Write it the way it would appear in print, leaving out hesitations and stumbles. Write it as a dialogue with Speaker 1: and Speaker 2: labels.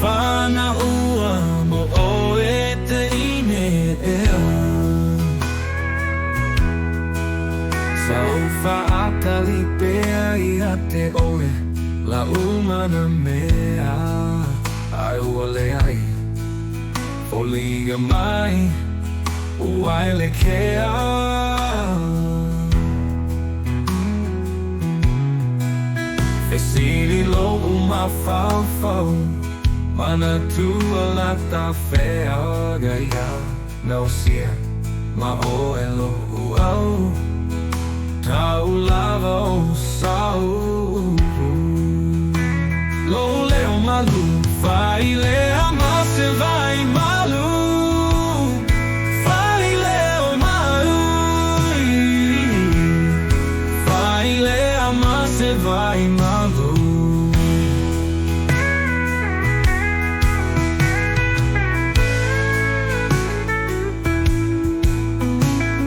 Speaker 1: whana ua mo o e teine ea. Sau whaatali pea ia te oe la umana mea. Ai ua le ai o liga mai uai le kea. E sili lo uma fau mana tua la ta fea gaia no sia ma o e lo uau tau lava o sau lo leo malu vai lea